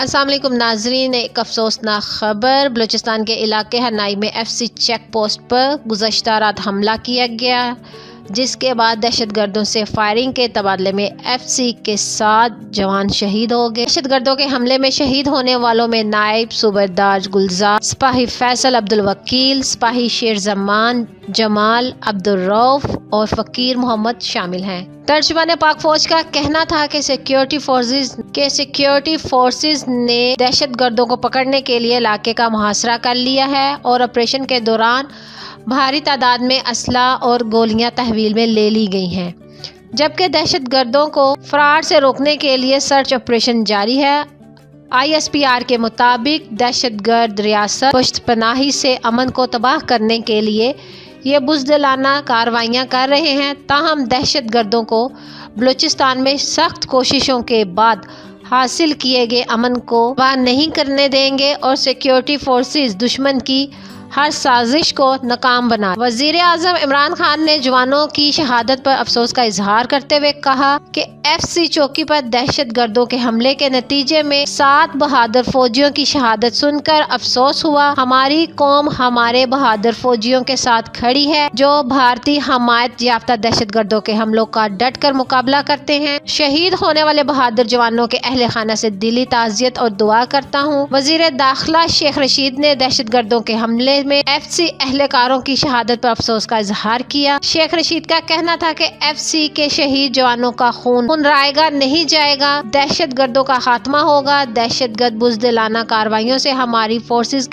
السلام علیکم ناظرین، ایک افسوسناک خبر۔ بلوچستان کے علاقے ہنائی میں FCC چیک پوسٹ پر گزشتہ رات حملہ کیا گیا، جس کے بعد دہشت گردوں سے فائرنگ کے تبادلے میں FCC کے 7 جوان شہید ہو گئے۔ دہشت گردوں کے حملے میں شہید ہونے والوں میں نائب صوبیدار گلزار، سپاہی فیصل عبدالوکیل، سپاہی شیر زمان، جمال عبدالرؤف اور فقیر محمد شامل ہیں۔ ترجمان پاک فوج کا کہنا تھا کہ سیکیورٹی فورسز نے دہشت گردوں کو پکڑنے کے لیے علاقے کا محاصرہ کر لیا ہے اور آپریشن کے دوران بھاری تعداد میں اسلحہ اور گولیاں تحویل میں لے لی گئی ہیں، جبکہ دہشت گردوں کو فرار سے روکنے کے لیے سرچ آپریشن جاری ہے۔ ISPR کے مطابق دہشت گرد ریاست پشت پناہی سے امن کو تباہ کرنے کے لیے یہ بزدلانہ کارروائیاں کر رہے ہیں، تاہم دہشت گردوں کو بلوچستان میں سخت کوششوں کے بعد حاصل کیے گئے امن کو تباہ نہیں کرنے دیں گے اور سیکیورٹی فورسز دشمن کی ہر سازش کو ناکام بنا۔ وزیر اعظم عمران خان نے جوانوں کی شہادت پر افسوس کا اظہار کرتے ہوئے کہا کہ FCC چوکی پر دہشت گردوں کے حملے کے نتیجے میں 7 بہادر فوجیوں کی شہادت سن کر افسوس ہوا۔ ہماری قوم ہمارے بہادر فوجیوں کے ساتھ کھڑی ہے، جو بھارتی حمایت یافتہ دہشت گردوں کے حملوں کا ڈٹ کر مقابلہ کرتے ہیں۔ شہید ہونے والے بہادر جوانوں کے اہل خانہ سے دلی تعزیت اور دعا کرتا ہوں۔ وزیر داخلہ شیخ رشید نے دہشت گردوں کے حملے میں FCC اہلکاروں کی شہادت پر افسوس کا اظہار کیا۔ شیخ رشید کا کہنا تھا کہ FCC کے شہید جوانوں کا خون رائے گا نہیں جائے گا، دہشت گردوں کا خاتمہ ہوگا۔ دہشت گرد بزدلانہ کارروائیوں سے ہماری فورسز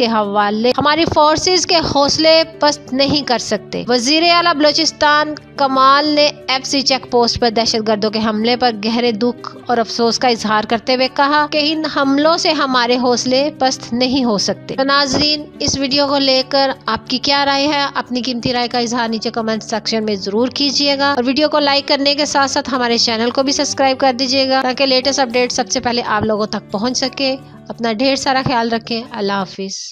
کے حوصلے پست نہیں کر سکتے۔ وزیر اعلیٰ بلوچستان کمال نے FCC چیک پوسٹ پر دہشت گردوں کے حملے پر گہرے دکھ اور افسوس کا اظہار کرتے ہوئے کہا کہ ان حملوں سے ہمارے حوصلے پست نہیں ہو سکتے۔ تو ناظرین، اس ویڈیو کو لے کر آپ کی کیا رائے ہے؟ اپنی قیمتی رائے کا اظہار نیچے کمنٹ سیکشن میں ضرور کیجیے گا اور ویڈیو کو لائک کرنے کے ساتھ ساتھ ہمارے چینل کو بھی سبسکرائب کر دیجیے گا تاکہ لیٹسٹ اپڈیٹ سب سے پہلے آپ لوگوں تک پہنچ سکے۔ اپنا ڈھیر سارا خیال رکھیں۔ اللہ حافظ۔